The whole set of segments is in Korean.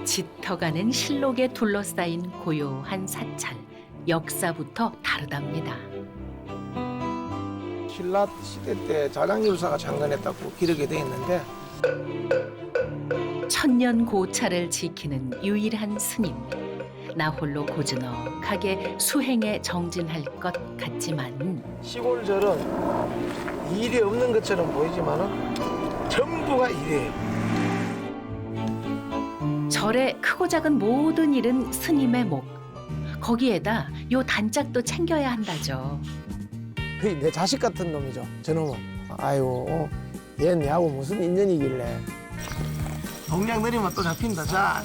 짙어가는 실록에 둘러싸인 고요한 사찰. 역사부터 다르답니다. 신라 시대 때 자장율사가 창건했다고 기록이 되어 있는데 천년 고찰을 지키는 유일한 스님. 나 홀로 고즈넉하게 수행에 정진할 것 같지만 시골절은 일이 없는 것처럼 보이지만은 전부가 일이에요. 절의 크고 작은 모든 일은 스님의 목. 거기에다 요 단짝도 챙겨야 한다죠. 거의 내 자식 같은 놈이죠. 저놈은. 아이고 얘 내하고 무슨 인연이길래. 동량 내리면 또 잡힌다. 자.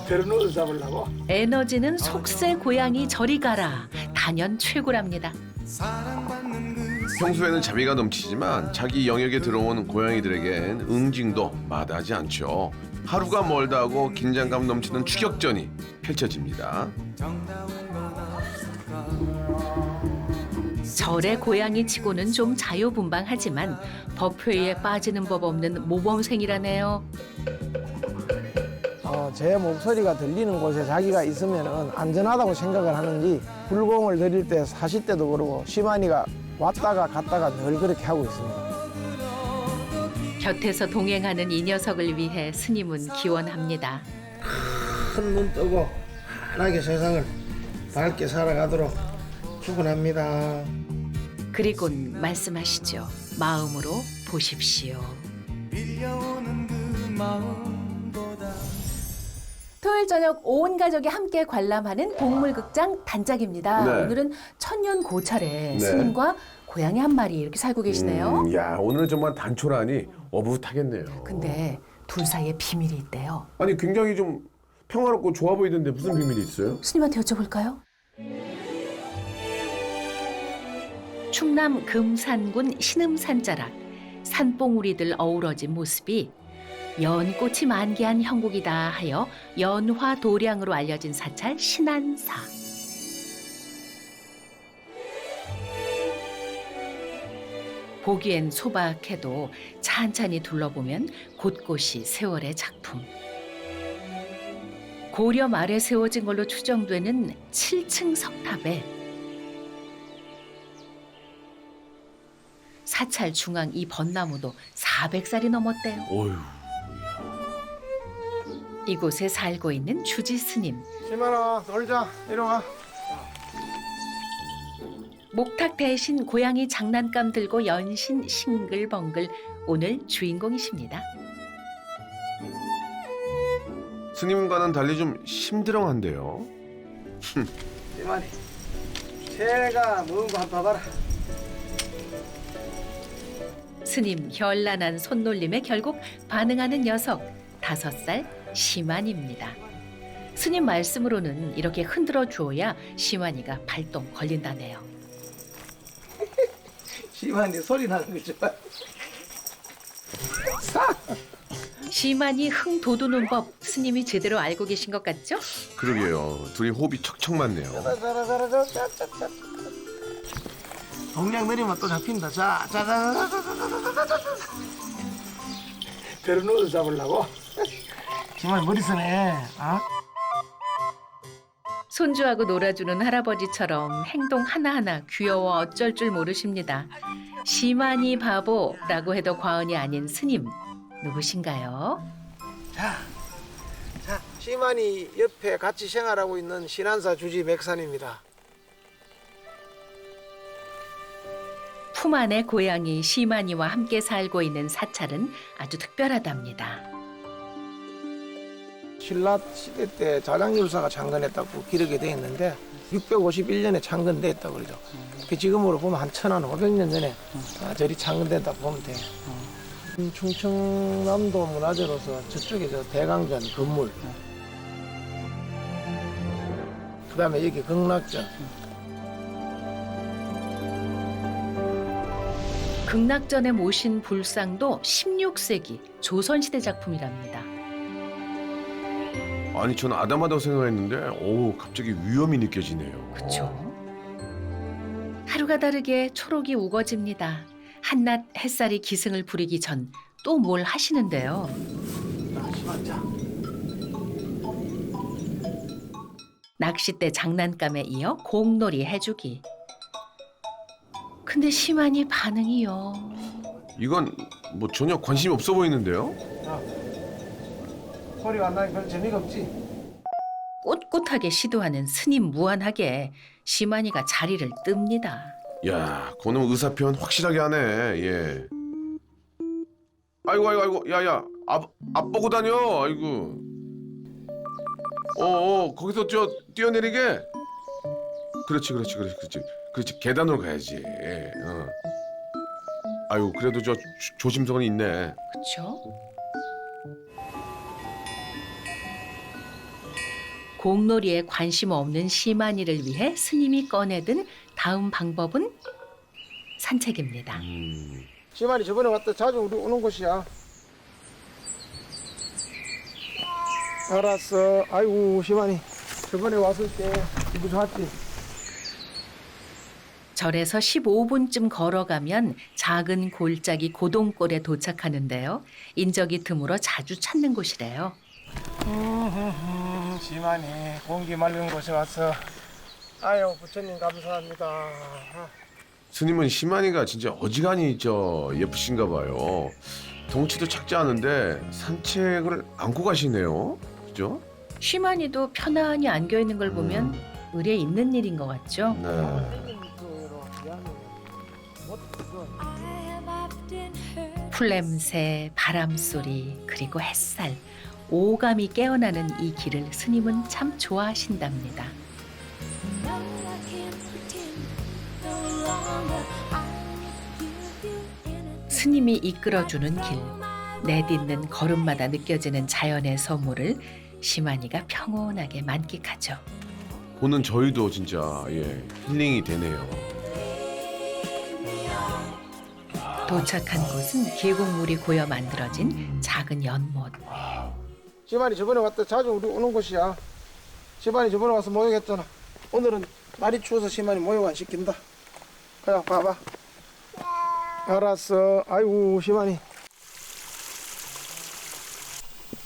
데려놓을 잡으려고. 에너지는 속세 고양이 저리 가라. 단연 최고랍니다. 평소에는 자비가 넘치지만 자기 영역에 들어온 고양이들에겐 응징도 마다하지 않죠. 하루가 멀다 하고 긴장감 넘치는 추격전이 펼쳐집니다. 절의 고양이 치고는 좀 자유분방하지만 법회에 빠지는 법 없는 모범생이라네요. 제 목소리가 들리는 곳에 자기가 있으면 안전하다고 생각을 하는지 불공을 드릴 때 사실 때도 그러고 시만이가 왔다가 갔다가 늘 그렇게 하고 있습니다. 곁에서 동행하는 이 녀석을 위해 스님은 기원합니다. 큰 눈 뜨고 환하게 세상을 밝게 살아가도록 축원합니다. 그리곤 말씀하시죠. 마음으로 보십시오. 토요일 저녁 온 가족이 함께 관람하는 동물극장 단짝입니다. 네. 오늘은 천년 고찰에 네. 스님과 고양이 한 마리 이렇게 살고 계시네요. 야, 오늘은 정말 단촐하니 어붓하겠네요. 근데 둘 사이에 비밀이 있대요. 아니 굉장히 좀 평화롭고 좋아 보이던데 무슨 비밀이 있어요? 스님한테 여쭤볼까요? 충남 금산군 신음산자락. 산봉우리들 어우러진 모습이 연꽃이 만개한 형국이다 하여 연화도량으로 알려진 사찰 신안사. 보기엔 소박해도 찬찬히 둘러보면 곳곳이 세월의 작품. 고려 말에 세워진 걸로 추정되는 7층 석탑에 사찰 중앙 이 벚나무도 400살이 넘었대요. 어휴. 이곳에 살고 있는 주지 스님. 시만아 놀자. 이리 와. 목탁 대신 고양이 장난감 들고 연신 싱글벙글 오늘 주인공이십니다. 스님과는 달리 좀 심드렁한데요. 시만이 새가 먹은 거 한번 봐봐라. 스님 현란한 손놀림에 결국 반응하는 녀석 5살 시만입니다. 스님 말씀으로는 이렇게 흔들어 주어야 시만이가 발동 걸린다네요. 시만이 소리 나는 거 좋아. 시만이 흥 돋우는 법 스님이 제대로 알고 계신 것 같죠? 그러게요. 둘이 호흡이 척척 맞네요. 동량 내리면 또 잡힌다. 자. 데려놓을 잡으려고. 정말 머리 쓰네. 손주하고 놀아주는 할아버지처럼 행동 하나하나 귀여워 어쩔 줄 모르십니다. 시만이 바보라고 해도 과언이 아닌 스님 누구신가요? 자, 시만이 옆에 같이 생활하고 있는 신안사 주지 맥산입니다. 품 안의 고양이 시만이와 함께 살고 있는 사찰은 아주 특별하답니다. 신라 시대 때 자장율사가 창건했다고 기록이 되어 있는데 651년에 창건됐다고 그러죠. 그 지금으로 보면 한 1500년 전에 절이 창건됐다고 보면 돼요. 충청남도 문화재로서 저쪽에 저 대강전 건물, 그다음에 여기 극락전. 극락전에 모신 불상도 16세기 조선시대 작품이랍니다. 아니 전 아담하다고 생각했는데 오 갑자기 위험이 느껴지네요. 그렇죠. 하루가 다르게 초록이 우거집니다. 한낮 햇살이 기승을 부리기 전 또 뭘 하시는데요. 시만 자. 낚싯대 장난감에 이어 공놀이 해주기. 근데 심한이 반응이요. 이건 뭐 전혀 관심이 없어 보이는데요? 소리가 안 나니 별 재미가 없지. 꿋꿋하게 시도하는 스님 무한하게 심한이가 자리를 뜹니다. 야, 그놈 의사 표현 확실하게 하네. 예. 아이고, 야야, 앞 보고 다녀. 아이고. 거기서 저 뛰어내리게. 그렇지. 계단으로 가야지. 아유, 그래도 저 조심성은 있네. 그렇죠? 공놀이에 관심 없는 심한이를 위해 스님이 꺼내든 다음 방법은 산책입니다. 시만이 저번에 왔다 자주 우리 오는 곳이야. 알았어. 아이고 시만이 저번에 왔을 때 기분 좋았지. 절에서 15분쯤 걸어가면 작은 골짜기 고동골에 도착하는데요. 인적이 드물어 자주 찾는 곳이래요. 시만이 공기 맑은 곳에 왔어. 아유 부처님 감사합니다. 스님은 심한이가 진짜 어지간히 예쁘신가 봐요. 덩치도 작지 않은데 산책을 안고 가시네요. 그죠? 심한이도 편안히 안겨있는 걸 보면 의례 있는 일인 것 같죠? 네. 풀냄새, 바람소리, 그리고 햇살, 오감이 깨어나는 이 길을 스님은 참 좋아하신답니다. 스님이 이끌어주는 길, 내딛는 걸음마다 느껴지는 자연의 선물을 심한이가 평온하게 만끽하죠. 보는 저희도 진짜 힐링이 되네요. 도착한 곳은 계곡물이 고여 만들어진 작은 연못. 시만이 저번에 왔다 자주 우리 오는 곳이야. 시만이 저번에 와서 모욕했잖아. 오늘은 날이 추워서 시만이 모욕 안 시킨다. 그냥 봐봐. 알았어. 아이고 시만이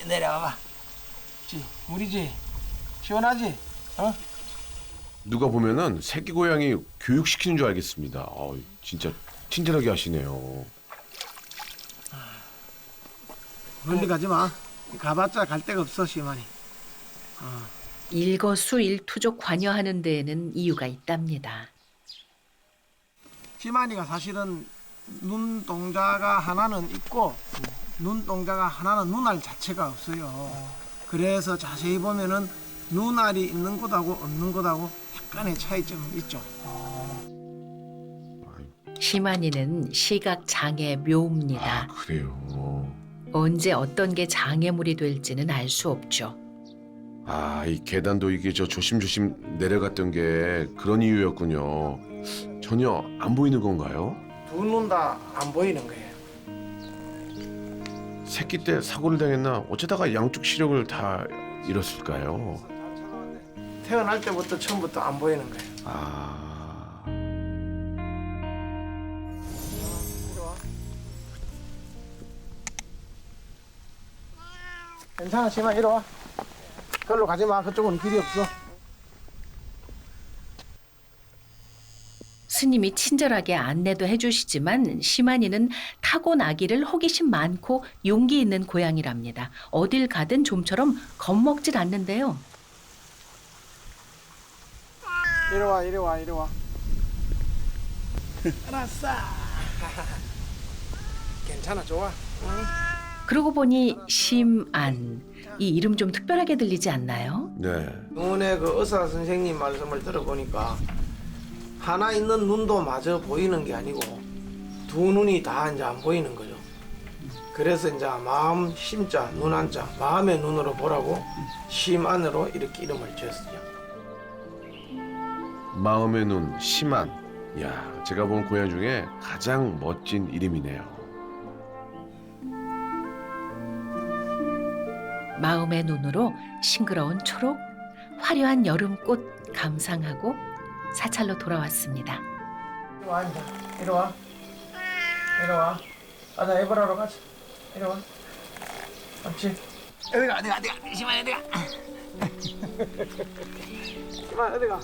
내려와봐. 물이지? 시원하지? 어? 누가 보면은 새끼 고양이 교육시키는 줄 알겠습니다. 진짜 친절하게 하시네요. 멀리 가지 마. 가봤자 갈 데가 없어 시만이. 일거수일투족 관여하는 데에는 이유가 있답니다. 시만이가 사실은 눈동자가 하나는 있고 눈동자가 하나는 눈알 자체가 없어요. 그래서 자세히 보면은 눈알이 있는 곳하고 없는 곳하고 약간의 차이점이 있죠. 심한이는 시각 장애 묘입니다. 그래요. 언제 어떤 게 장애물이 될지는 알 수 없죠. 이 계단도 이게 조심조심 내려갔던 게 그런 이유였군요. 전혀 안 보이는 건가요? 두 눈 다 안 보이는 거예요. 새끼 때 사고를 당했나? 어쩌다가 양쪽 시력을 다 잃었을까요? 태어날 때부터 처음부터 안 보이는 거예요. 괜찮아 시만 이리 와. 그걸로 가지 마. 그쪽은 길이 없어. 스님이 친절하게 안내도 해주시지만 심한이는 타고나기를 호기심 많고 용기 있는 고양이랍니다. 어딜 가든 좀처럼 겁먹질 않는데요. 이리 와. 알았어. 괜찮아 좋아. 그러고 보니 심안, 이 이름 좀 특별하게 들리지 않나요? 네. 병원의 그 의사 선생님 말씀을 들어보니까 하나 있는 눈도 마저 보이는 게 아니고 두 눈이 다 이제 안 보이는 거죠. 그래서 이제 마음 심자 눈 한자 마음의 눈으로 보라고 심안으로 이렇게 이름을 지었어요. 마음의 눈 심한. 야, 제가 본 고양 중에 가장 멋진 이름이네요. 마음의 눈으로 싱그러운 초록, 화려한 여름꽃 감상하고 사찰로 돌아왔습니다. 이리 와 이제. 이리 와. 가자 에버라로 가자. 이리 와. 그렇지. 어디가 시만이 어디가 시만이 어디가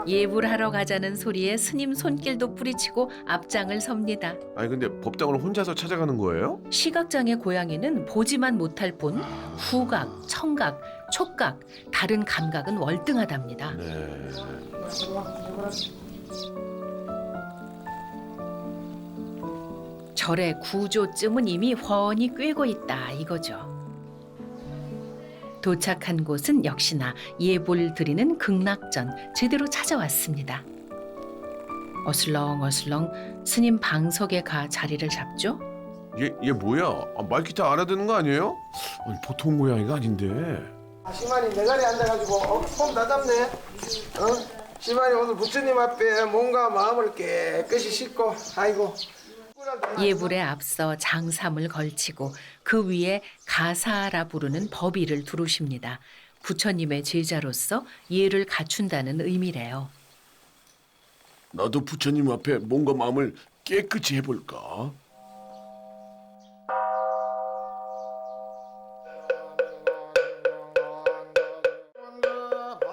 예불하러 가자는 소리에 스님 손길도 뿌리치고 앞장을 섭니다. 아니 근데 법당을 혼자서 찾아가는 거예요? 시각장애 고양이는 보지만 못할 뿐 후각, 청각, 촉각, 다른 감각은 월등하답니다. 네. 절의 구조쯤은 이미 훤히 꿰고 있다 이거죠. 도착한 곳은 역시나 예불 드리는 극락전 제대로 찾아왔습니다. 어슬렁어슬렁 스님 방석에 가 자리를 잡죠. 얘 뭐야? 말 기타 알아듣는 거 아니에요? 아니, 보통 고양이가 아닌데. 시만이 내 자리에 앉아가지고 손 다 잡네. 시만이 오늘 부처님 앞에 몸과 마음을 깨끗이 씻고 아이고. 예불에 앞서 장삼을 걸치고 그 위에 가사라 부르는 법의를 두르십니다. 부처님의 제자로서 예를 갖춘다는 의미래요. 나도 부처님 앞에 몸과 마음을 깨끗이 해볼까?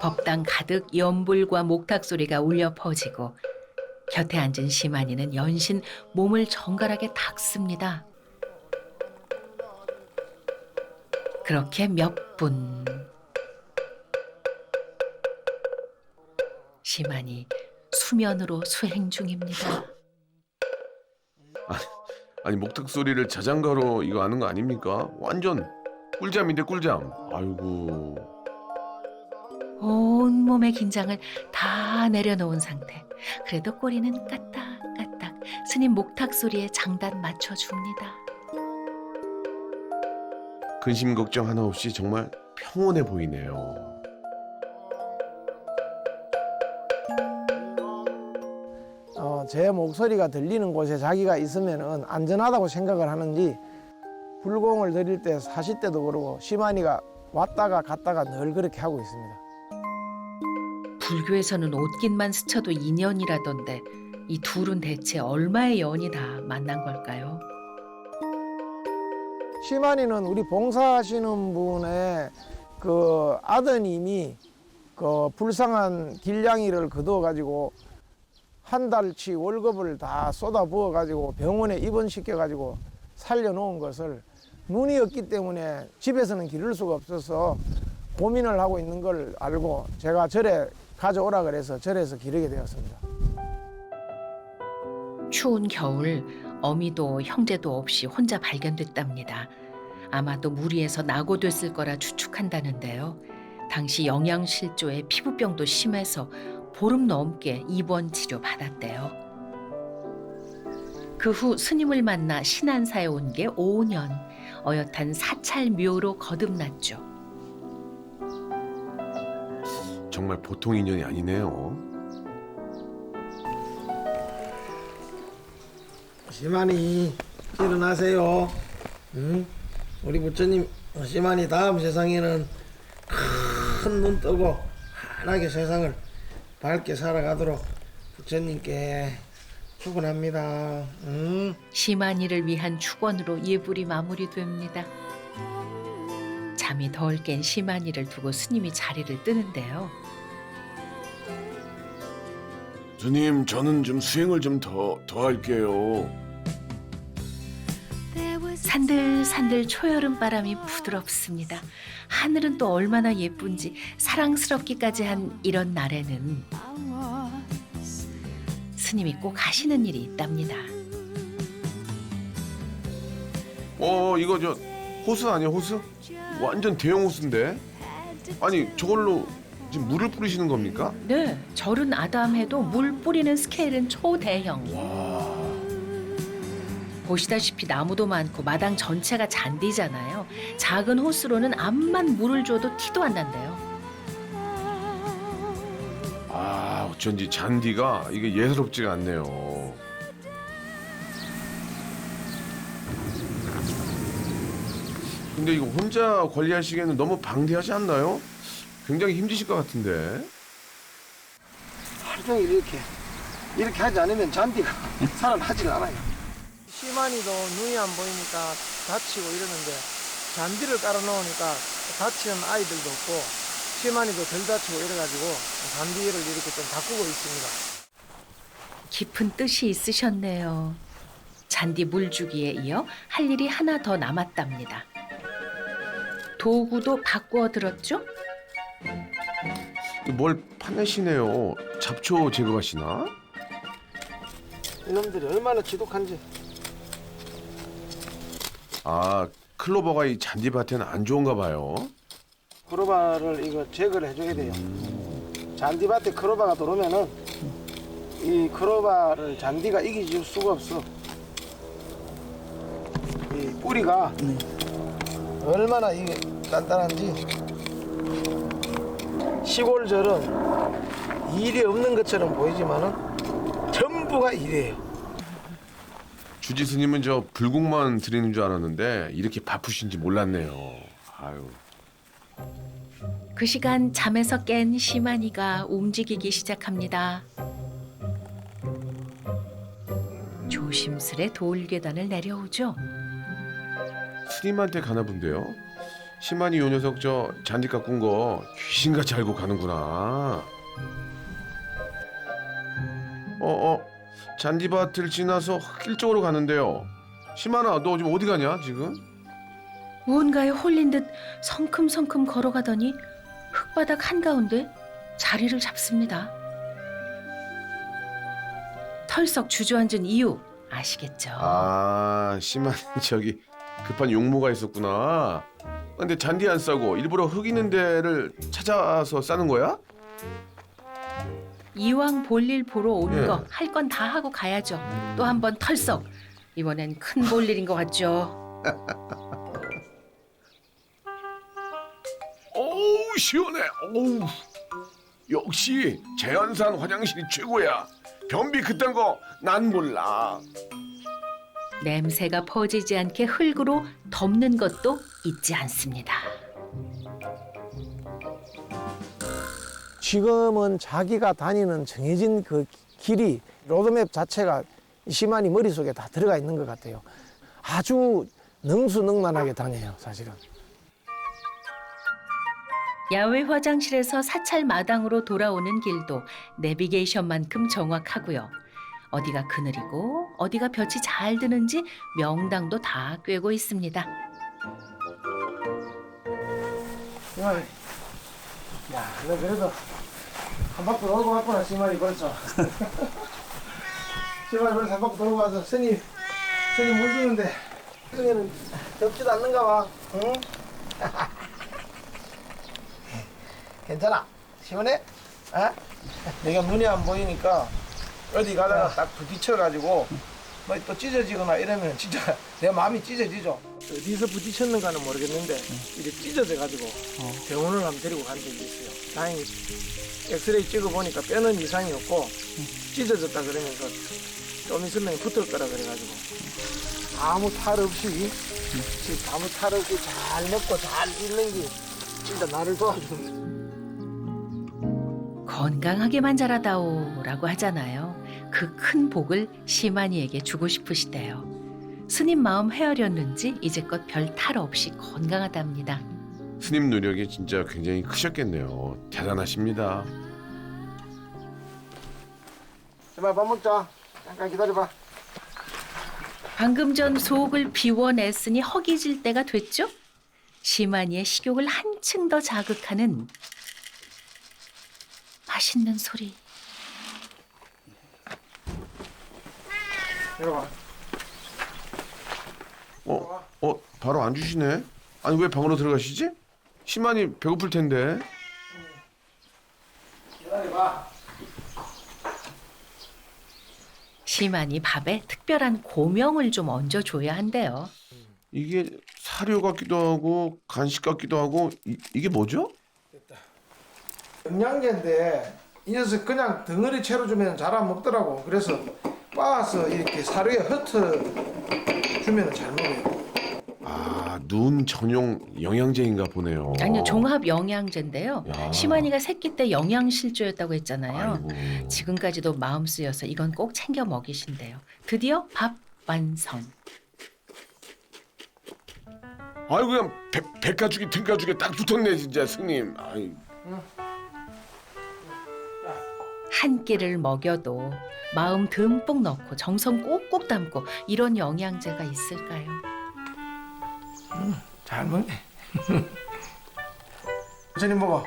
법당 가득 연불과 목탁 소리가 울려 퍼지고 곁에 앉은 시만이는 연신 몸을 정갈하게 닦습니다. 그렇게 몇 분. 시만이 수면으로 수행 중입니다. 아니 목탁 소리를 자장가로 이거 아는 거 아닙니까? 완전 꿀잠인데 꿀잠. 아이고. 온몸의 긴장을 다 내려놓은 상태. 그래도 꼬리는 까딱까딱 스님 목탁 소리에 장단 맞춰줍니다. 근심 걱정 하나 없이 정말 평온해 보이네요. 제 목소리가 들리는 곳에 자기가 있으면 안전하다고 생각을 하는지 불공을 드릴 때 사실 때도 그러고 시만이가 왔다가 갔다가 늘 그렇게 하고 있습니다. 불교에서는 옷깃만 스쳐도 인연이라던데 이 둘은 대체 얼마의 연이 다 만난 걸까요? 시만이는 우리 봉사하시는 분의 그 아드님이 그 불쌍한 길냥이를 거두어 가지고 한 달치 월급을 다 쏟아 부어 가지고 병원에 입원시켜 가지고 살려놓은 것을 눈이 없기 때문에 집에서는 기를 수가 없어서 고민을 하고 있는 걸 알고 제가 절에 가져오라 그래서 절에서 기르게 되었습니다. 추운 겨울 어미도 형제도 없이 혼자 발견됐답니다. 아마도 무리해서 낙오됐을 거라 추측한다는데요. 당시 영양실조에 피부병도 심해서 보름 넘게 입원 치료 받았대요. 그 후 스님을 만나 신안사에 온 게 5년, 어엿한 사찰묘로 거듭났죠. 정말 보통 인연이 아니네요. 시만이 일어나세요. 응? 우리 부처님 시만이 다음 세상에는 큰 눈 뜨고 환하게 세상을 밝게 살아가도록 부처님께 축원합니다. 응? 시만이를 위한 축원으로 예불이 마무리됩니다. 잠이 덜 깬 시만이를 두고 스님이 자리를 뜨는데요. 스님, 저는 좀 수행을 좀 더 할게요. 산들산들 초여름 바람이 부드럽습니다. 하늘은 또 얼마나 예쁜지 사랑스럽기까지 한 이런 날에는 스님이 꼭 하시는 일이 있답니다. 이거 저 호수 아니야, 호수? 완전 대형 호수인데? 아니, 저걸로 지금 물을 뿌리시는 겁니까? 네, 절은 아담해도 물 뿌리는 스케일은 초대형. 보시다시피 나무도 많고 마당 전체가 잔디잖아요. 작은 호스로는 암만 물을 줘도 티도 안 난대요. 아, 어쩐지 잔디가 이게 예사롭지가 않네요. 근데 이거 혼자 관리하시기에는 너무 방대하지 않나요? 굉장히 힘드실 것 같은데. 하루 종일 이렇게 하지 않으면 잔디가 살아나질 않아요. 시만이도 눈이 안 보이니까 다치고 이러는데 잔디를 깔아놓으니까 다치는 아이들도 없고 시만이도 덜 다치고 이래가지고 잔디를 이렇게 좀 바꾸고 있습니다. 깊은 뜻이 있으셨네요. 잔디 물주기에 이어 할 일이 하나 더 남았답니다. 도구도 바꾸어 들었죠? 뭘 파내시네요. 잡초 제거하시나? 이놈들이 얼마나 지독한지. 아, 클로버가 이 잔디밭에는 안 좋은가 봐요. 크로바를 이거 제거를 해줘야 돼요. 잔디밭에 크로바가 들어오면은 이 크로바를 잔디가 이기줄 수가 없어. 이 뿌리가 얼마나 이게 단단한지. 시골절은 일이 없는 것처럼 보이지만은 전부가 일이에요. 주지 스님은 저 불국만 드리는 줄 알았는데 이렇게 바쁘신지 몰랐네요. 아유. 그 시간 잠에서 깬 시만이가 움직이기 시작합니다. 조심스레 돌계단을 내려오죠. 스님한테 가나 본데요. 시만이 요 녀석 저 잔디 깎은 거 귀신같이 알고 가는구나. 잔디밭을 지나서 흙길 쪽으로 가는데요. 시만아, 너 지금 어디 가냐 지금? 무언가에 홀린 듯 성큼성큼 걸어가더니 흙바닥 한가운데 자리를 잡습니다. 털썩 주저앉은 이유 아시겠죠? 아, 시만이 저기 급한 용무가 있었구나. 근데 잔디 안 싸고 일부러 흙 있는 데를 찾아서 싸는 거야? 이왕 볼일 보러 온 예. 거 할 건 다 하고 가야죠. 또 한 번 털썩. 이번엔 큰 볼일인 것 같죠. 어우 시원해. 어우. 역시 제안산 화장실이 최고야. 변비 그딴 거 난 몰라. 냄새가 퍼지지 않게 흙으로 덮는 것도 잊지 않습니다. 지금은 자기가 다니는 정해진 그 길이 로드맵 자체가 시만이 머릿속에 다 들어가 있는 것 같아요. 아주 능수능란하게 다녀요, 사실은. 야외 화장실에서 사찰 마당으로 돌아오는 길도 내비게이션만큼 정확하고요. 어디가 그늘이고 어디가 볕이 잘 드는지 명당도 다 꿰고 있습니다. 야, 너 그래도 한 바퀴 돌고 왔구나, 시만이 벌써. 시만이 벌써 한 바퀴 돌고 와서 스님 물 주는데 그중에는 덥지도 않는가 봐. 응? 괜찮아? 시원해? 어? 내가 눈이 안 보이니까 어디 가다가 딱 부딪혀가지고 뭐 또 찢어지거나 이러면 진짜 내 마음이 찢어지죠. 어디서 부딪혔는가는 모르겠는데 이렇게 찢어져가지고 병원을 한번 데리고 간 적이 있어요. 다행히 엑스레이 찍어보니까 뼈는 이상이 없고 찢어졌다 그러면서 좀 있으면 붙을 거라 그래가지고 아무 탈 없이 지금 아무 탈 없이 잘 먹고 잘 있는 게 진짜 나를 도와주는. 건강하게만 자라다오라고 하잖아요. 그 큰 복을 시만이에게 주고 싶으시대요. 스님 마음 헤아렸는지 이제껏 별 탈 없이 건강하답니다. 스님 노력이 진짜 굉장히 크셨겠네요. 대단하십니다. 제발 밥 먹자. 잠깐 기다려봐. 방금 전 속을 비워냈으니 허기질 때가 됐죠? 시만이의 식욕을 한층 더 자극하는 맛있는 소리. 이리 와. 바로 안 주시네. 아니 왜 방으로 들어가시지? 시만이 배고플 텐데. 기다려봐. 시만이 밥에 특별한 고명을 좀 얹어줘야 한대요. 이게 사료 같기도 하고 간식 같기도 하고 이게 뭐죠? 영양제인데 이 녀석 그냥 덩어리 채로 주면 잘 안 먹더라고. 그래서 빻아서 이렇게 사료에 흩어 주면 잘 먹어요. 아, 눈 전용 영양제인가 보네요. 아니요, 종합 영양제인데요. 야. 시만이가 새끼 때 영양실조였다고 했잖아요. 아이고. 지금까지도 마음 쓰여서 이건 꼭 챙겨 먹이신대요. 드디어 밥 완성. 아유 그냥 백가죽이 등가죽에 딱 붙었네 진짜 스님. 아이. 한 끼를 먹여도 마음 듬뿍 넣고 정성 꼭꼭 담고 이런 영양제가 있을까요? 잘 먹네. 스님 먹어.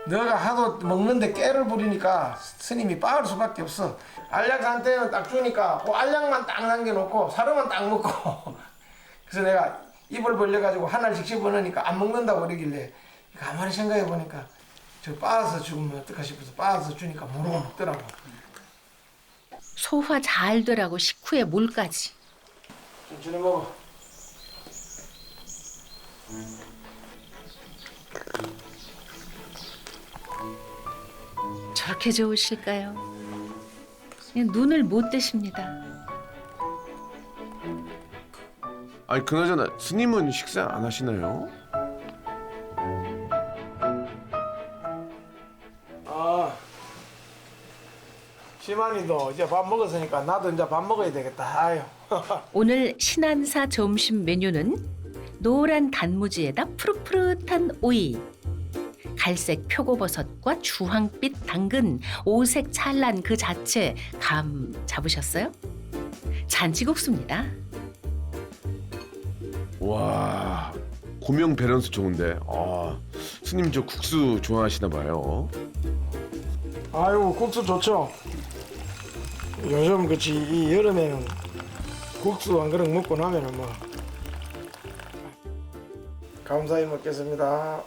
너가 하도 먹는데 깨를 부리니까 스님이 빠을 수밖에 없어. 알약한테는 딱 주니까 그 알약만 딱 남겨놓고 사료만 딱 먹고. 그래서 내가 입을 벌려가지고 하나씩 집어넣으니까 안 먹는다고 그러길래 가만히 생각해보니까 저 빻아서 죽으면 어떡하 싶어서 빻아서 주니까 모르고 먹더라고. 소화 잘 되라고 식후에 물까지. 천천히 먹어. 저렇게 좋으실까요? 눈을 못 뜨십니다. 아니 그나저나 스님은 식사 안 하시나요? 아, 시만이도 이제 밥 먹었으니까 나도 이제 밥 먹어야 되겠다. 아유. 오늘 신안사 점심 메뉴는 노란 단무지에다 푸릇푸릇한 오이, 갈색 표고버섯과 주황빛 당근, 오색 찰난 그 자체 감 잡으셨어요? 잔치국수입니다. 와 고명 밸런스 좋은데. 아 스님 저 국수 좋아하시나 봐요. 아이고 국수 좋죠. 요즘 그치 이 여름에는 국수 한 그릇 먹고 나면은 뭐 감사히 먹겠습니다.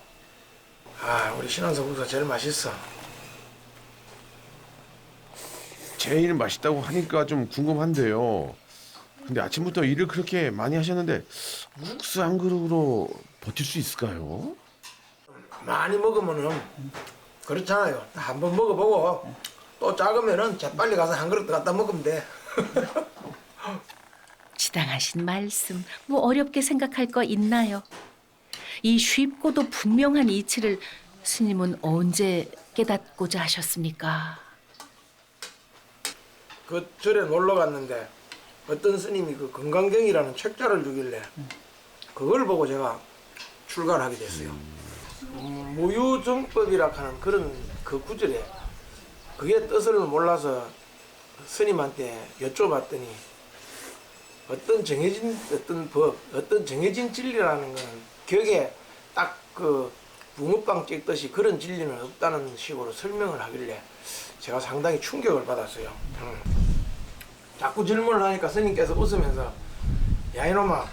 아 우리 신안서 국수가 제일 맛있어. 제일 맛있다고 하니까 좀 궁금한데요. 근데 아침부터 일을 그렇게 많이 하셨는데 국수 한 그릇으로 버틸 수 있을까요? 많이 먹으면은 그렇잖아요. 한번 먹어보고 또 작으면은 재빨리 가서 한 그릇 더 갖다 먹으면 돼. 지당하신 말씀, 뭐 어렵게 생각할 거 있나요? 이 쉽고도 분명한 이치를 스님은 언제 깨닫고자 하셨습니까? 그 절에 놀러 갔는데 어떤 스님이 그 건강경이라는 책자를 주길래 그걸 보고 제가 출가를 하게 됐어요. 무유정법이라 하는 그런 그 구절에 그게 뜻을 몰라서 스님한테 여쭤봤더니 어떤 정해진 어떤 법, 어떤 정해진 진리라는 거는 격에 딱 그 붕어빵 찍듯이 그런 진리는 없다는 식으로 설명을 하길래 제가 상당히 충격을 받았어요. 자꾸 질문을 하니까 스님께서 웃으면서 야 이놈아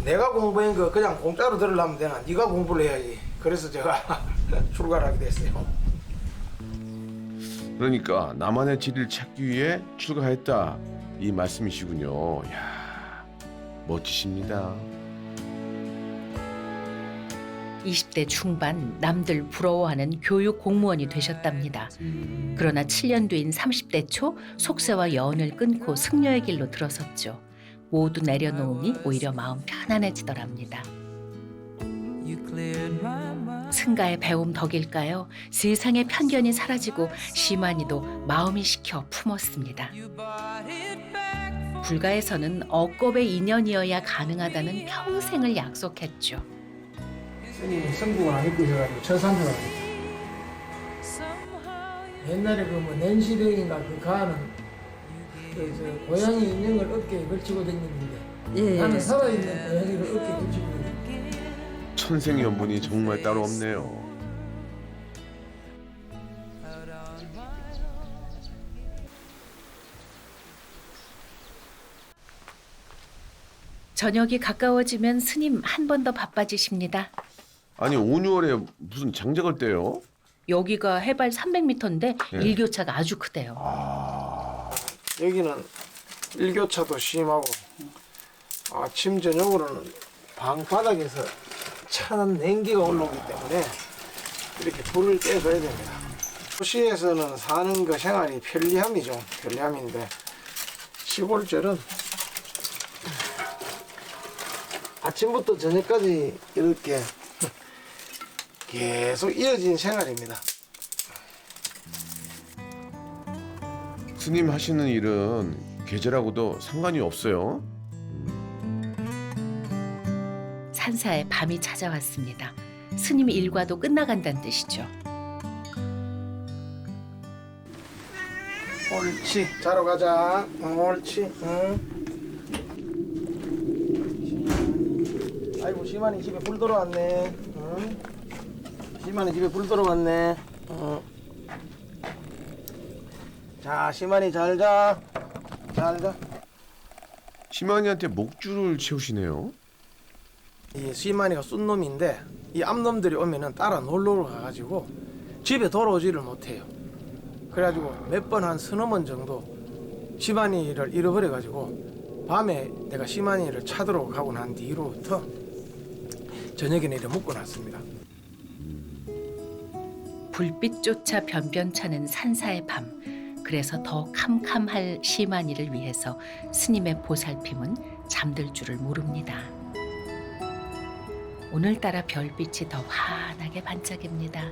내가 공부한 거 그냥 공짜로 들으려면 되나 네가 공부를 해야지. 그래서 제가 출가를 하게 됐어요. 그러니까 나만의 진리를 찾기 위해 출가했다 이 말씀이시군요. 야 멋지십니다. 20대 중반 남들 부러워하는 교육 공무원이 되셨답니다. 그러나 7년 뒤인 30대 초 속세와 연을 끊고 승려의 길로 들어섰죠. 모두 내려놓으니 오히려 마음 편안해지더랍니다. 승가의 배움 덕일까요? 세상의 편견이 사라지고 시만이도 마음이 식혀 품었습니다. 불가에서는 억겁의 인연이어야 가능하다는 평생을 약속했죠. 스님이 성국을 안 입고 있어가지고 처산주라고 옛날에 그 뭐 nen시령인가 그 가는 그 고양이 인형을 어깨에 걸치고 다니는데 나는 살아있는 고양이를 어깨에 걸치고 다니는데 천생연분이 정말 따로 없네요. 저녁이 가까워지면 스님 한 번 더 바빠지십니다. 아니 5, 6월에 무슨 장작을 떼요? 여기가 해발 300m인데 예. 일교차가 아주 크대요. 여기는 일교차도 심하고 아침 저녁으로는 방바닥에서 찬 냉기가 올라오기 때문에 이렇게 불을 떼줘야 됩니다. 도시에서는 사는 거 생활이 편리함이죠. 편리함인데 시골절은 아침부터 저녁까지 이렇게 계속 이어진 생활입니다. 스님 하시는 일은 계절하고도 상관이 없어요. 산사에 밤이 찾아왔습니다. 스님 일과도 끝나간다는 뜻이죠. 옳지. 자러 가자. 옳지. 응. 아이고 시만이 집에 불 들어왔네. 응. 시만이 집에 불 들어왔네. 응. 자 시만이 잘 자. 잘 자. 시만이한테 목줄을 채우시네요. 이 시만이가 쏜 놈인데 이 암놈들이 오면은 따라 놀러 가가지고 집에 돌아오지를 못해요. 그래가지고 몇 번 한 서너 번 정도 시만이를 잃어버려가지고 밤에 내가 시만이를 찾으러 가고 난 뒤로부터 저녁에 내려 묶어놨습니다. 불빛조차 변변찮은 산사의 밤. 그래서 더 캄캄할 시만이를 위해서 스님의 보살핌은 잠들 줄을 모릅니다. 오늘따라 별빛이 더 환하게 반짝입니다.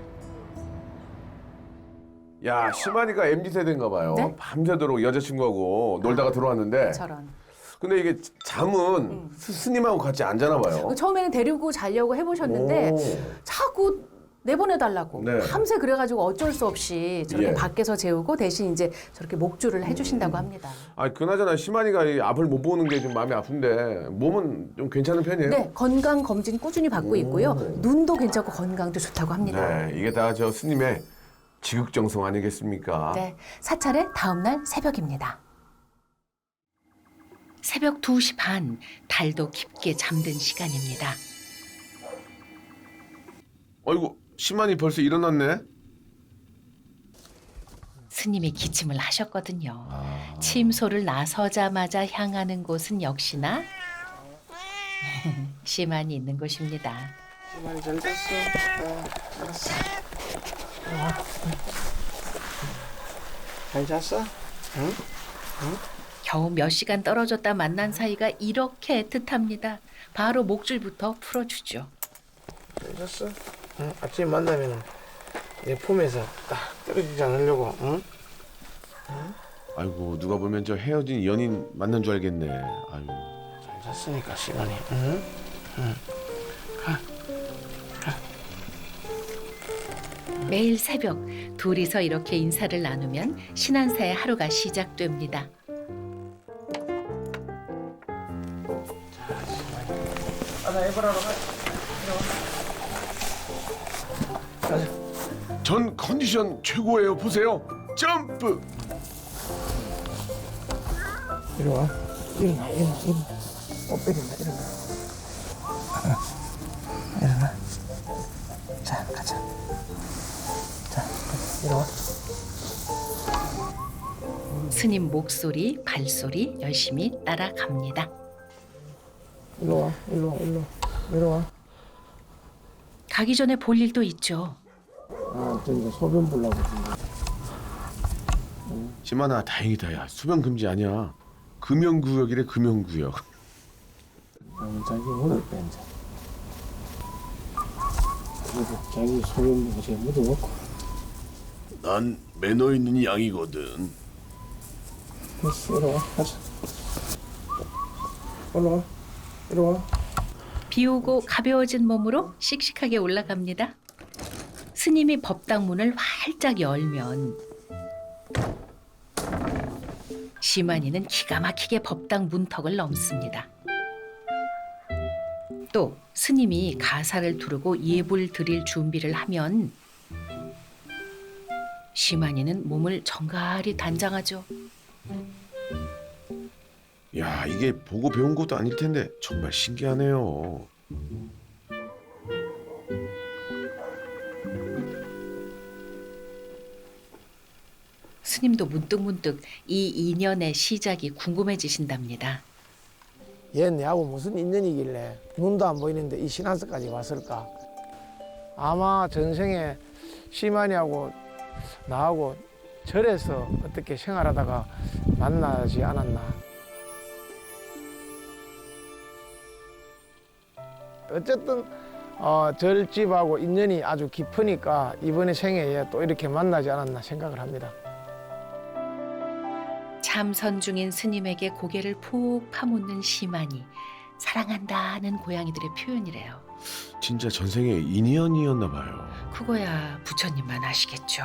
야, 시만이가 MZ세대인가 봐요. 네? 밤새도록 여자친구하고 놀다가 들어왔는데 저런. 근데 이게 잠은 스님하고 같이 안 자나 봐요. 처음에는 데리고 자려고 해보셨는데 자꾸 내보내달라고 네. 밤새 그래가지고 어쩔 수 없이 저렇게 예. 밖에서 재우고 대신 이제 저렇게 목줄을 해주신다고 합니다. 아, 그나저나 시만이가 이 앞을 못 보는 게 좀 마음이 아픈데 몸은 좀 괜찮은 편이에요? 네, 건강 검진 꾸준히 받고 있고요. 눈도 괜찮고 건강도 좋다고 합니다. 네, 이게 다 저 스님의 지극정성 아니겠습니까? 네, 사찰의 다음날 새벽입니다. 새벽 2시 반, 달도 깊게 잠든 시간입니다. 어이구, 시만이 벌써 일어났네? 스님이 기침을 하셨거든요. 침소를 나서자마자 향하는 곳은 역시나 시만이 있는 곳입니다. 시만이 잘 잤어? 알았어. 잘 잤어? 응? 겨우 몇 시간 떨어졌다 만난 사이가 이렇게 애틋합니다. 바로 목줄부터 풀어주죠. 잘 잤어? 응? 아침에 만나면 내 품에서 딱 떨어지지 않으려고. 응? 아이고, 누가 보면 저 헤어진 연인 만난 줄 알겠네. 아유. 잘 잤으니까 시간이. 응? 응. 매일 새벽 둘이서 이렇게 인사를 나누면 신안사의 하루가 시작됩니다. 나 에버라로 가자. 전 컨디션 최고예요. 보세요. 점프. 이리 와. 일어나. 못 때린다. 일어나. 자, 가자. 자, 이리 와. 스님 목소리, 발소리 열심히 따라갑니다. 이리 와. 이리 와. 가기 전에 볼 일도 있죠. 아, 저기가 소변 보려고 준다. 시만아, 다행이다. 야, 수면 금지 아니야. 금연구역이래, 금연구역. 자기 오늘 뺀자. 그래도 자기 소변 보고 제가 묻어놓고. 난 매너 있는 양이거든. 됐어, 이리 와. 가자. 올라와. 이리 와. 비 오고 가벼워진 몸으로 씩씩하게 올라갑니다. 스님이 법당 문을 활짝 열면 시만이는 기가 막히게 법당 문턱을 넘습니다. 또 스님이 가사를 두르고 예불 드릴 준비를 하면 시만이는 몸을 정갈히 단장하죠. 야, 이게 보고 배운 것도 아닐 텐데 정말 신기하네요. 스님도 문득문득 이 인연의 시작이 궁금해지신답니다. 얘 내하고 무슨 인연이길래 눈도 안 보이는데 이 신안서까지 왔을까? 아마 전생에 시만이하고 나하고 절에서 어떻게 생활하다가 만나지 않았나. 어쨌든 절집하고 인연이 아주 깊으니까 이번에 생애에 또 이렇게 만나지 않았나 생각을 합니다. 참선 중인 스님에게 고개를 푹 파묻는 시만이 사랑한다는 고양이들의 표현이래요. 진짜 전생에 인연이었나 봐요. 그거야 부처님만 아시겠죠.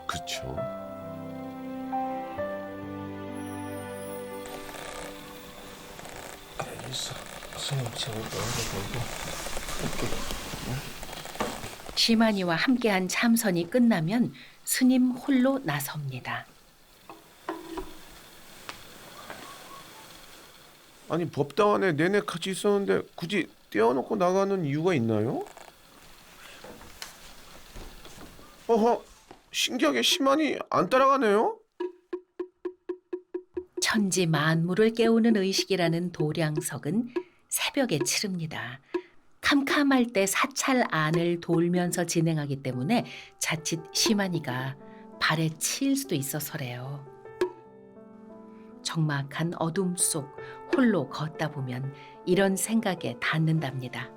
그렇죠. 있어. 스님 친구도 얼굴 시마니와 함께한 참선이 끝나면 스님 홀로 나섭니다. 아니 법당 안에 내내 같이 있었는데 굳이 떼어놓고 나가는 이유가 있나요? 어허, 신기하게 시만이 안 따라가네요. 천지 만물을 깨우는 의식이라는 도량석은 새벽에 치릅니다. 캄캄할 때 사찰 안을 돌면서 진행하기 때문에 자칫 시마니가 발에 치일 수도 있어서래요. 적막한 어둠 속 홀로 걷다 보면 이런 생각에 닿는답니다.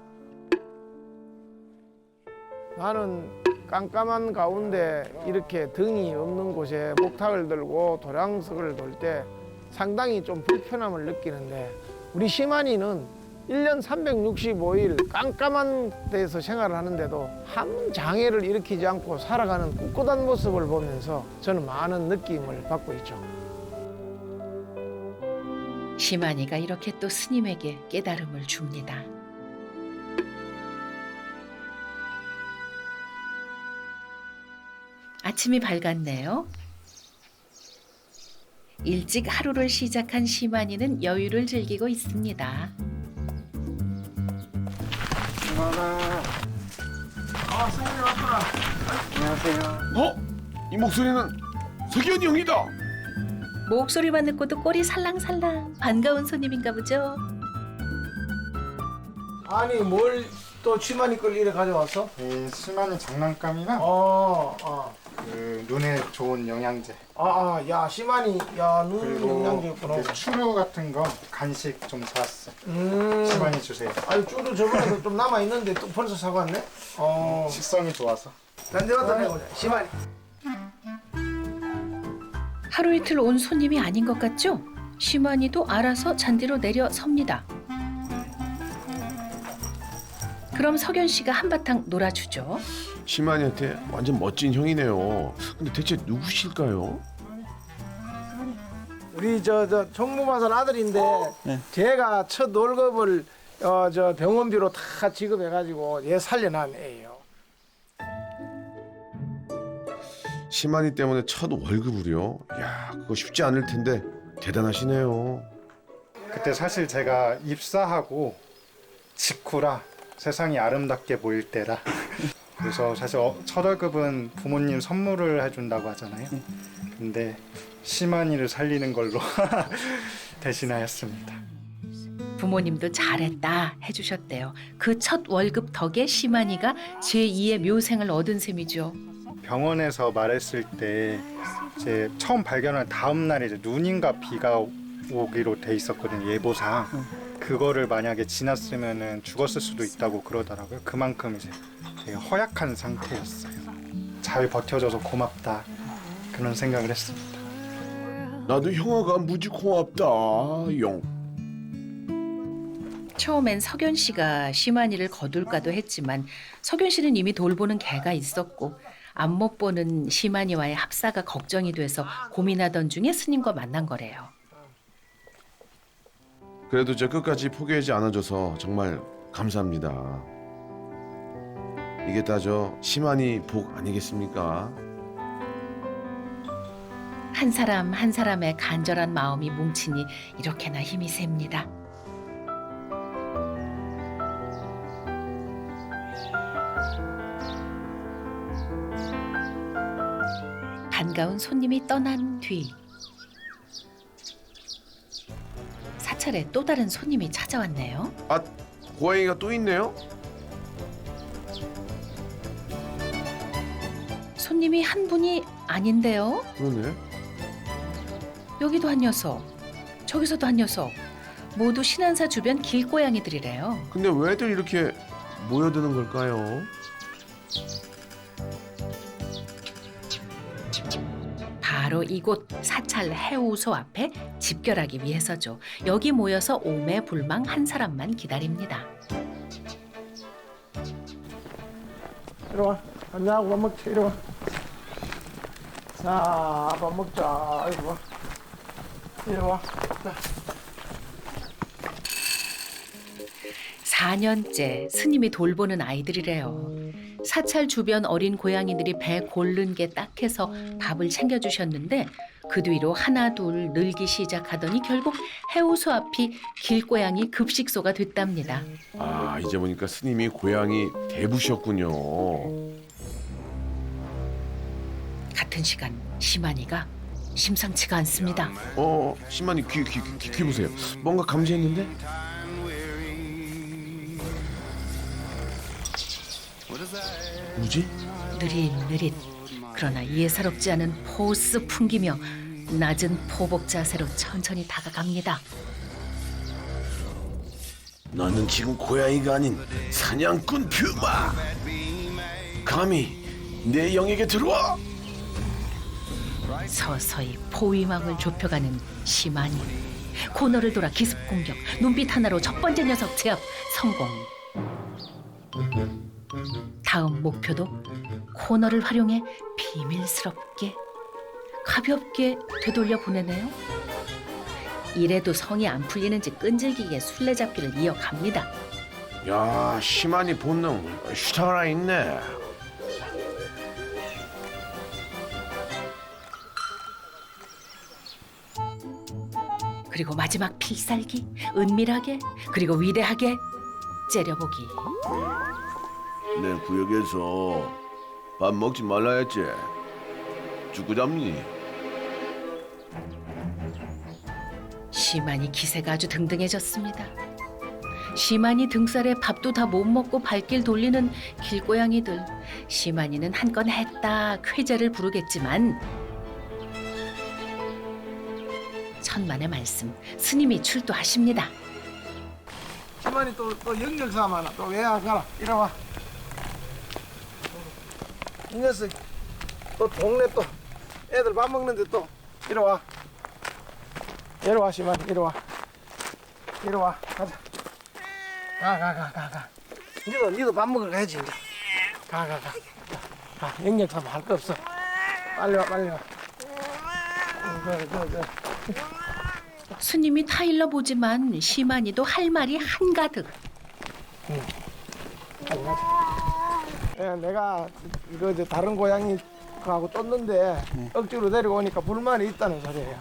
나는 깜깜한 가운데 이렇게 등이 없는 곳에 목탁을 들고 도량석을 돌 때 상당히 좀 불편함을 느끼는데 우리 시마니는 1년 365일 깜깜한 데서 생활을 하는데도 한 장애를 일으키지 않고 살아가는 꿋꿋한 모습을 보면서 저는 많은 느낌을 받고 있죠. 시마니가 이렇게 또 스님에게 깨달음을 줍니다. 아침이 밝았네요. 일찍 하루를 시작한 시마니는 여유를 즐기고 있습니다. 스님 왔구나. 어? 이 목소리는 석연이 형이다. 목소리만 듣고도 꼴이 살랑살랑 반가운 손님인가 보죠. 아니 뭘 또 시마니 걸 이래 가져왔어? 시마니 장난감이랑 그 눈에 좋은 영양제 야 시마니 야눈 그리고 영양제였구나. 그 추루 같은 거 간식 좀 사왔어. 음. 시마니 주세요. 아니 쭈도 저번에도 좀 남아 있는데 또 벌써 사갔네. 식성이 좋아서. 단지 갖다 내보자. 시마니. 하루 이틀 온 손님이 아닌 것 같죠? 시마니도 알아서 잔디로 내려 섭니다. 그럼 석연 씨가 한바탕 놀아주죠. 시만이한테 완전 멋진 형이네요. 근데 대체 누구실까요? 우리 저 총무마살 아들인데 제가 첫 월급을 저 병원비로 다 지급해가지고 얘 살려난 애예요. 시만이 때문에 첫 월급을요? 야, 그거 쉽지 않을 텐데 대단하시네요. 그때 사실 제가 입사하고 직후라 세상이 아름답게 보일 때라. 그래서 사실 첫 월급은 부모님 선물을 해준다고 하잖아요. 근데 시마니를 살리는 걸로 대신하였습니다. 부모님도 잘했다 해주셨대요. 그 첫 월급 덕에 시마니가 제2의 묘생을 얻은 셈이죠. 병원에서 말했을 때 이제 처음 발견한 다음 날에 이제 눈인가 비가 오기로 돼 있었거든요. 예보상. 그거를 만약에 지났으면은 죽었을 수도 있다고 그러더라고요. 그만큼 이제 되게 허약한 상태였어요. 잘 버텨줘서 고맙다 그런 생각을 했습니다. 나도 형아가 무지 고맙다, 용. 처음엔 석연 씨가 시마니를 거둘까도 했지만 석연 씨는 이미 돌보는 개가 있었고 안 못 보는 시마니와의 합사가 걱정이 돼서 고민하던 중에 스님과 만난 거래요. 그래도 저 끝까지 포기하지 않아줘서 정말 감사합니다. 이게 다 저 시만이 복 아니겠습니까? 한 사람 한 사람의 간절한 마음이 뭉치니 이렇게나 힘이 셉니다. 반가운 손님이 떠난 뒤 사찰에 또 다른 손님이 찾아왔네요. 아, 고양이가 또 있네요? 손님이 한 분이 아닌데요. 그러네. 여기도 한 녀석, 저기서도 한 녀석. 모두 신안사 주변 길고양이들이래요. 근데 왜들 이렇게 모여드는 걸까요? 바로 이곳 사찰 해우소 앞에 집결하기 위해서죠. 여기 모여서 오매불망 한 사람만 기다립니다. 이리 와. 한잔하고 밥 먹자. 이리 와. 자, 밥 먹자. 이리 와. 이리 와. 자. 4년째 스님이 돌보는 아이들이래요. 사찰 주변 어린 고양이들이 배 고른 게 딱해서 밥을 챙겨주셨는데 그 뒤로 하나 둘 늘기 시작하더니 결국 해우소 앞이 길고양이 급식소가 됐답니다. 아, 이제 보니까 스님이 고양이 대부셨군요. 같은 시간 시만이가 심상치가 않습니다. 신만이 귀 보세요. 뭔가 감지했는데? 뭐지? 느릿느릿 그러나 예사롭지 않은 포스 풍기며 낮은 포복 자세로 천천히 다가갑니다. 너는 지금 고양이가 아닌 사냥꾼 퓨마. 감히 내 영역에 들어와? 서서히 포위망을 좁혀가는 시만이. 코너를 돌아 기습 공격. 눈빛 하나로 첫 번째 녀석 제압 성공. 다음 목표도 코너를 활용해 비밀스럽게 가볍게 되돌려 보내네요. 이래도 성이 안 풀리는지 끈질기게 술래잡기를 이어갑니다. 야, 시만이 본능 슈타 하나 있네. 그리고 마지막 필살기 은밀하게 그리고 위대하게 째려보기. 내 구역에서 밥 먹지 말라 했지. 죽고 잡니? 시만이 기세가 아주 등등해졌습니다. 시만이 등살에 밥도 다 못 먹고 발길 돌리는 길고양이들. 시만이는 한 건 했다 쾌재를 부르겠지만 천만의 말씀 스님이 출두하십니다. 시만이 또 영역 삼아나. 또 왜 안 가라. 이리 와. 이 녀석 또 동네 또 애들 밥 먹는데 또 이리 와. 이리 와 시만. 이리 와. 이리 와. 가자. 가. 니도 밥 먹으러 가야지 이제. 가. 영역 삼아 할 거 없어. 빨리 와. 그래. 스님이 타일러 보지만 시만이도 할 말이 한가득. 내가 이거 이제 다른 고양이 하고 쫓는데 억지로 데리고 오니까 불만이 있다는 소리예요.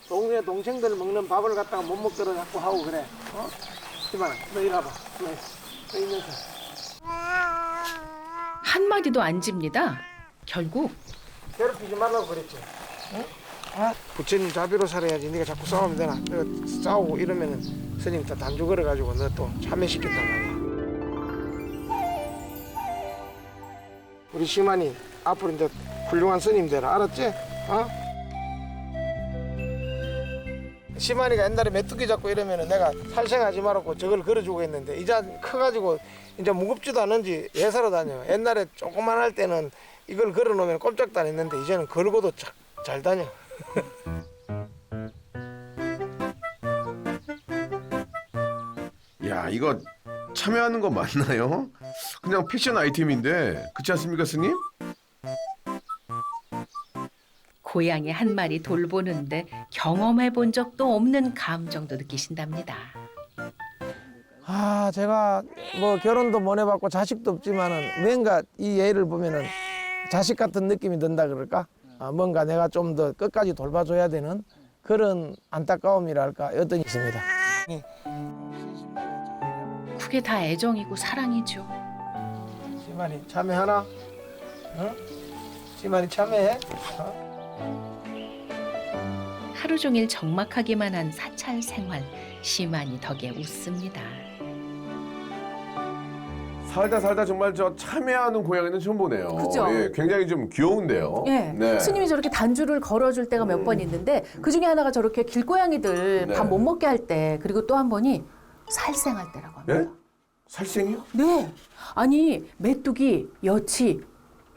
동네 동생들 먹는 밥을 갖다가 못 먹도록 자꾸 하고 그래. 이만 너 이리 와봐. 너 이 녀석. 한마디도 안 집니다. 결국 괴롭히지 말라고 그랬지. 응? 부처님 자비로 살아야지. 네가 자꾸 싸우면 되나? 내가 싸우고 이러면은 스님 다 단주 걸어가지고 너 또 참여시켰단 말이야. 우리 시만이 앞으로 이제 훌륭한 스님 되라. 알았지? 시만이가 옛날에 메뚜기 잡고 이러면은 내가 살생하지 말라고 저걸 걸어주고 했는데 이제 커가지고 이제 무겁지도 않은지 예사로 다녀. 옛날에 조그만 할 때는 이걸 걸어놓으면 꼼짝도 안 했는데 이제는 걸고도 잘 다녀. 야, 이거 참여하는 거 맞나요? 그냥 패션 아이템인데 그렇지 않습니까, 스님? 고양이 한 마리 돌보는데 경험해 본 적도 없는 감정도 느끼신답니다. 제가 뭐 결혼도 못 해봤고 자식도 없지만은 왠가 이 애를 보면은 자식 같은 느낌이 든다 그럴까? 뭔가 내가 좀 더 끝까지 돌봐줘야 되는 그런 안타까움이랄까 어떤 게 있습니다. 그게 다 애정이고 사랑이죠. 시만이 참여하나? 응? 시만이 참여해? 하루 종일 적막하기만 한 사찰 생활. 시만이 덕에 웃습니다. 살다 정말 저 참여하는 고양이는 처음 보네요. 그죠? 예, 굉장히 좀 귀여운데요. 예. 네. 스님이 저렇게 단주를 걸어줄 때가 몇 번 있는데 그 중에 하나가 저렇게 길고양이들 네. 밥 못 먹게 할 때 그리고 또 한 번이 살생할 때라고 합니다. 예? 살생이요? 네. 아니 메뚜기, 여치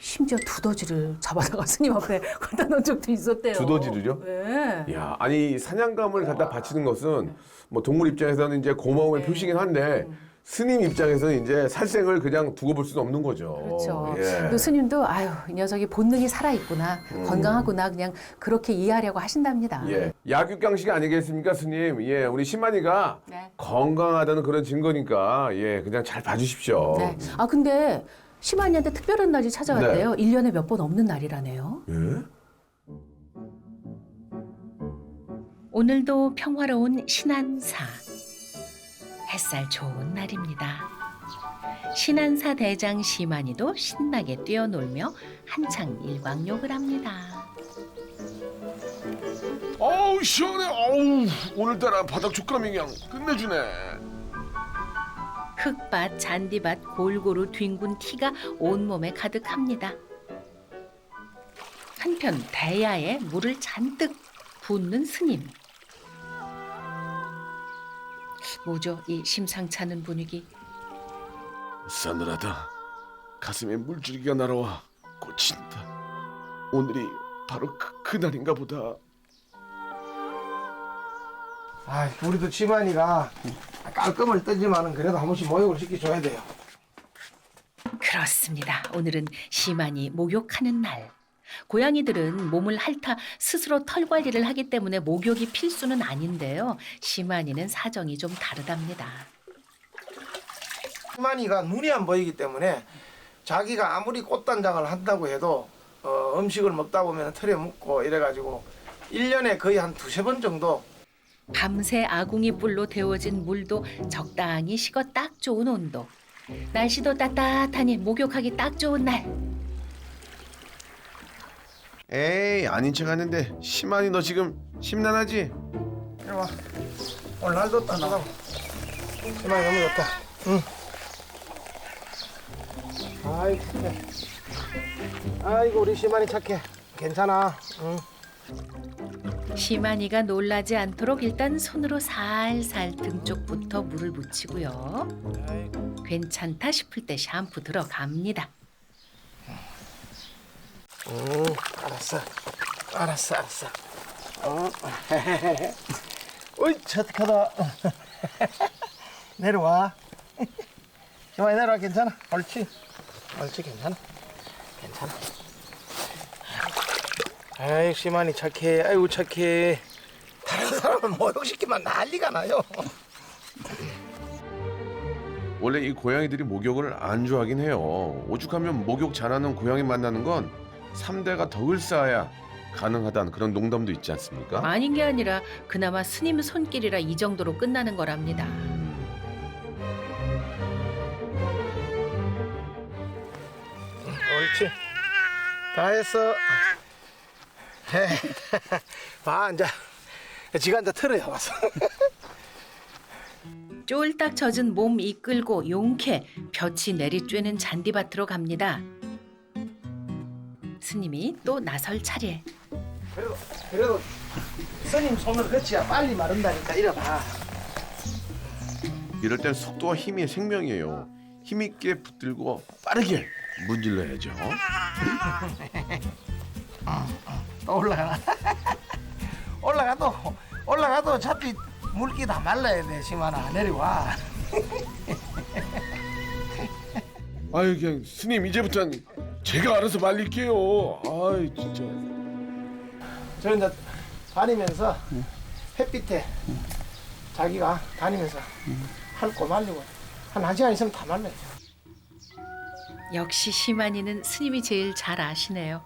심지어 두더지를 잡아다가 스님 앞에 갖다 놓은 적도 있었대요. 두더지를요? 네. 야, 아니 사냥감을 갖다 바치는 것은 뭐 동물 입장에서는 이제 고마움의 표시긴 한데 스님 입장에서는 이제 살생을 그냥 두고 볼 수는 없는 거죠. 그렇죠. 예. 또 스님도 아유 이 녀석이 본능이 살아있구나 건강하구나 그냥 그렇게 이해하려고 하신답니다. 예. 약육강식 아니겠습니까, 스님? 예, 우리 신만이가 네. 건강하다는 그런 증거니까 예, 그냥 잘 봐주십시오. 네. 아 근데 시만이한테 특별한 날이 찾아왔대요. 1년에 몇 번 없는 날이라네요. 예? 오늘도 평화로운 신안사. 햇살 좋은 날입니다. 신안사 대장 시만이도 신나게 뛰어놀며 한창 일광욕을 합니다. 어우 시원해. 어우 오늘따라 바닥 촉감이 그냥 끝내주네. 흙밭, 잔디밭 골고루 뒹군 티가 온몸에 가득합니다. 한편 대야에 물을 잔뜩 붓는 스님. 뭐죠? 이 심상치 않은 분위기. 싸늘하다. 가슴에 물줄기가 날아와 꽂힌다. 오늘이 바로 그날인가 보다. 아, 우리도 지만이가 깔끔을 뜨지만은 그래도 한 번씩 목욕을 시켜줘야 돼요. 그렇습니다. 오늘은 시만이 목욕하는 날. 고양이들은 몸을 핥아 스스로 털 관리를 하기 때문에 목욕이 필수는 아닌데요. 시만이는 사정이 좀 다르답니다. 지만이가 눈이 안 보이기 때문에 자기가 아무리 꽃단장을 한다고 해도 음식을 먹다 보면 털에 묻고 이래가지고 1년에 거의 한 2-3번 정도 밤새 아궁이 불로 데워진 물도 적당히 식어 딱 좋은 온도. 날씨도 따뜻하니 목욕하기 딱 좋은 날. 에이 아닌 척 하는데 시만이 너 지금 심란하지? 이리 와. 오늘 날도 따뜻하고 지만이 너무 좋다. 응. 아이고 그래. 아이고 우리 시만이 착해. 괜찮아. 응. 시만이가 놀라지 않도록 일단 손으로 살살 등 쪽부터 물을 묻히고요. 괜찮다 싶을 때 샴푸 들어갑니다. 알았어. 어이, 어떡하다. 내려와. 시만이 내려와, 괜찮아. 옳지, 괜찮아. 아이, 시만이 착해. 아이고, 착해. 다른 사람은 목욕시키면 난리가 나요. 원래 이 고양이들이 목욕을 안 좋아하긴 해요. 오죽하면 목욕 잘하는 고양이 만나는 건 3대가 덕을 쌓아야 가능하다는 그런 농담도 있지 않습니까? 아닌 게 아니라 그나마 스님 손길이라 이 정도로 끝나는 거랍니다. 옳지. 다 했어. 봐, 이제. 지가 이제 털어야 와서. 쫄딱 젖은 몸 이끌고 용케 볕이 내리쬐는 잔디밭으로 갑니다. 스님이 또 나설 차례. 그래도 스님 손을 거치야 빨리 마른다니까 이래 봐. 이럴 땐 속도와 힘이 생명이에요. 힘있게 붙들고 빠르게 문질러야죠. 또 올라가. 올라가도 어차피 물기 다 말라야 돼. 심하나 내려와. 아유 그냥 스님 이제부터는 제가 알아서 말릴게요. 아이 진짜. 저 이제 다니면서 햇빛에 자기가 다니면서 핥고 말리고 한 1시간 있으면 다 말라요. 역시 시만이는 스님이 제일 잘 아시네요.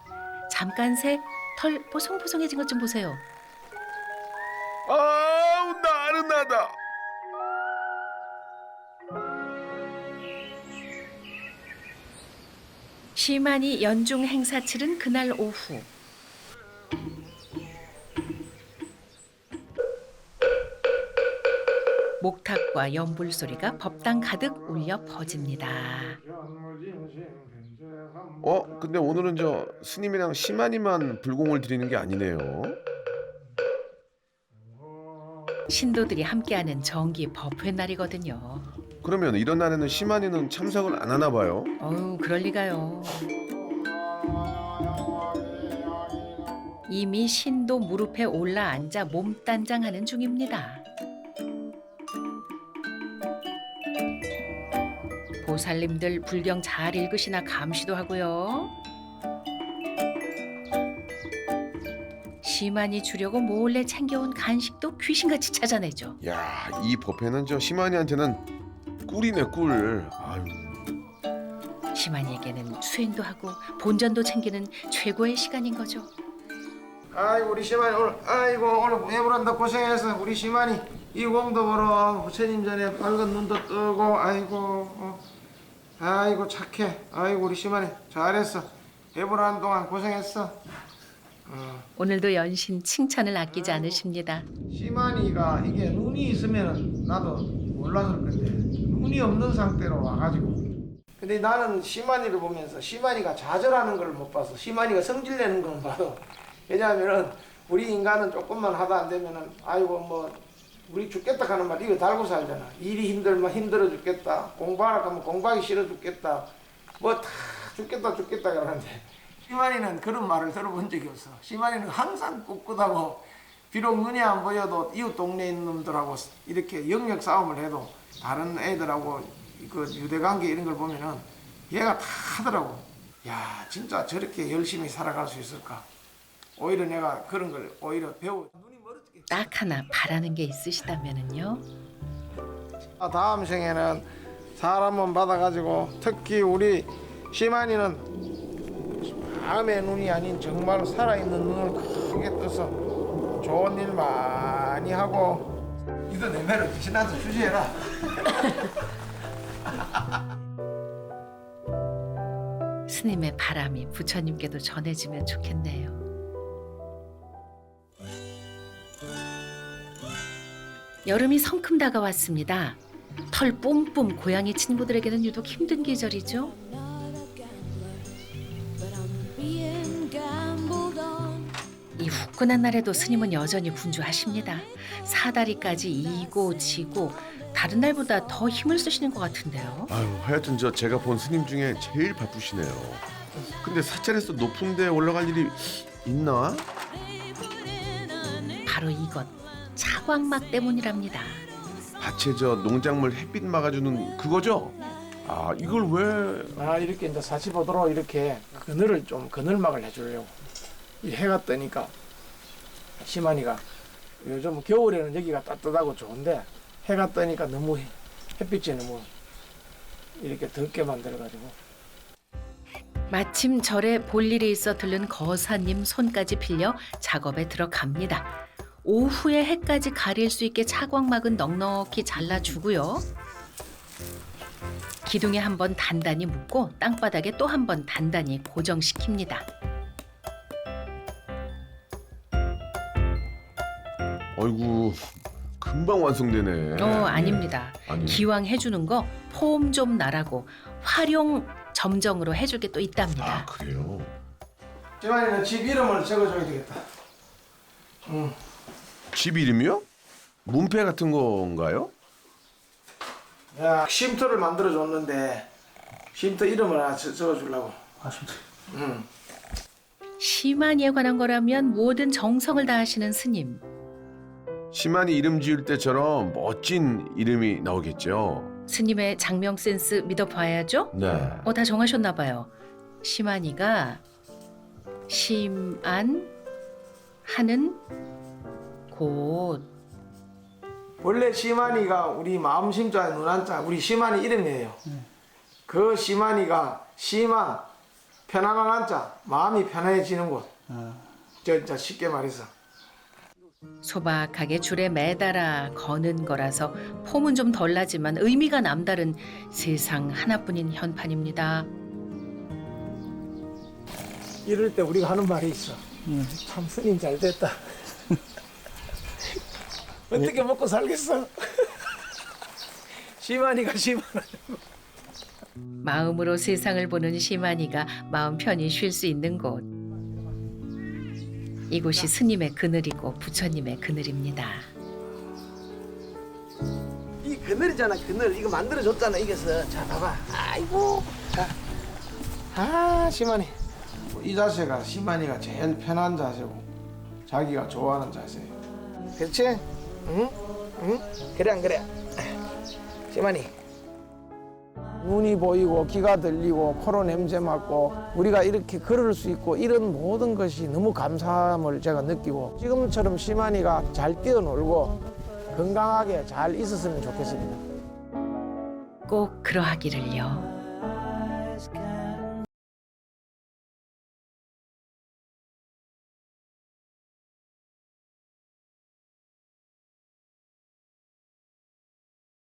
잠깐 새 털 보송보송해진 것 좀 보세요. 아우 나른하다. 시만이 연중 행사 치른 그날 오후. 목탁과 연불 소리가 법당 가득 울려 퍼집니다. 근데 오늘은 저 스님이랑 시만이만 불공을 드리는 게 아니네요. 신도들이 함께하는 정기 법회 날이거든요. 그러면 이런 날에는 시만이는 참석을 안 하나 봐요. 어우, 그럴 리가요. 이미 신도 무릎에 올라 앉아 몸단장하는 중입니다. 보살님들 불경 잘 읽으시나 감시도 하고요. 시만이 주려고 몰래 챙겨온 간식도 귀신같이 찾아내죠. 야, 이 법회는 저 시만이한테는 꿀이네 꿀. 아유. 시만이에게는 수행도 하고 본전도 챙기는 최고의 시간인 거죠. 아이고 우리 시만이 오늘 오늘 예불한다 고생했어. 우리 시만이 이 공도 보러 부처님 전에 밝은 눈도 뜨고 아이고 착해. 아이고 우리 시만이 잘했어. 예불하는 동안 고생했어. 오늘도 연신 칭찬을 아끼지 않으십니다. 시만이가 이게 눈이 있으면 나도 몰랐을 건데 눈이 없는 상태로 와가지고. 근데 나는 시만이를 보면서 시만이가 좌절하는 걸 못 봐서 시만이가 성질내는 건 봐도. 왜냐하면은 우리 인간은 조금만 하다 안 되면은 아이고 뭐 우리 죽겠다 하는 말 이거 달고 살잖아. 일이 힘들면 힘들어 죽겠다. 공부하라 하면 공부하기 싫어 죽겠다. 뭐 다 죽겠다 그러는데 시만이는 그런 말을 들어본 적이 없어. 시만이는 항상 꿋꿋하고 비록 눈이 안 보여도 이웃 동네에 있는 놈들하고 이렇게 영역 싸움을 해도 다른 애들하고 그 유대관계 이런 걸 보면은 얘가 다 하더라고. 야 진짜 저렇게 열심히 살아갈 수 있을까? 오히려 내가 그런 걸 오히려 배워. 딱 하나 바라는 게 있으시다면은요. 다음 생에는 사람만 받아가지고 특히 우리 시만이는 밤의 눈이 아닌 정말 살아있는 눈을 크게 떠서 좋은 일 많이 하고. 이거 내 매를 신한테 주지해라. 스님의 바람이 부처님께도 전해지면 좋겠네요. 여름이 성큼 다가왔습니다. 털 뿜뿜 고양이 친구들에게는 유독 힘든 계절이죠. 이 후끈한 날에도 스님은 여전히 분주하십니다. 사다리까지 이고 지고 다른 날보다 더 힘을 쓰시는 것 같은데요. 아유, 하여튼 저 제가 본 스님 중에 제일 바쁘시네요. 근데 사찰에서 높은 데 올라갈 일이 있나? 바로 이것 차광막 때문이랍니다. 밭에 저 농작물 햇빛 막아주는 그거죠? 아, 이걸 왜? 이렇게 이제 45도로 이렇게 그늘막을 해주려고. 이 해가 뜨니까 시만이가 요즘 겨울에는 여기가 따뜻하고 좋은데 해가 뜨니까 너무 햇빛이 너무 이렇게 덥게 만들어가지고. 마침 절에 볼 일이 있어 들른 거사님 손까지 빌려 작업에 들어갑니다. 오후에 해까지 가릴 수 있게 차광막은 넉넉히 잘라주고요. 기둥에 한 번 단단히 묶고 땅바닥에 또 한 번 단단히 고정시킵니다. 아이고, 금방 완성되네. 아닙니다. 아니. 기왕 해주는 거 폼 좀 나라고 활용 점정으로 해줄 게 또 있답니다. 아, 그래요? 시만이는 집 이름을 적어줘야 되겠다. 집 이름이요? 문패 같은 건가요? 야, 쉼터를 만들어 줬는데 쉼터 이름을 하나 적어주려고. 쉼터. 시만이에 관한 거라면 모든 정성을 다하시는 스님. 시만이 이름 지을 때처럼 멋진 이름이 나오겠죠? 스님의 장명 센스 믿어봐야죠. 네. 다 정하셨나 봐요. 시만이가 심안 하는 곳. 원래 시만이가 우리 마음 심자 눈한자 우리 시만이 이름이에요. 그 시만이가 심한 편안한 한자 마음이 편해지는 곳. 저 쉽게 말해서. 소박하게 줄에 매달아 거는 거라서 폼은 좀 덜 나지만 의미가 남다른 세상 하나뿐인 현판입니다. 이럴 때 우리가 하는 말이 있어. 참 스님 잘 됐다. 어떻게 먹고 살겠어? 시만이가 마음으로 세상을 보는 시만이가 마음 편히 쉴 수 있는 곳. 이곳이 스님의 그늘이고 부처님의 그늘입니다. 이 그늘이잖아. 그늘 이거 만들어줬잖아. 이게서 자 봐봐. 아이고. 시만이. 이 자세가 시만이가 제일 편한 자세고 자기가 좋아하는 자세예요. 그렇지? 응? 응? 그래 안 그래? 시만이. 눈이 보이고 귀가 들리고 코로 냄새 맡고 우리가 이렇게 걸을 수 있고 이런 모든 것이 너무 감사함을 제가 느끼고 지금처럼 시만이가 잘 뛰어놀고 건강하게 잘 있었으면 좋겠습니다. 꼭 그러하기를요.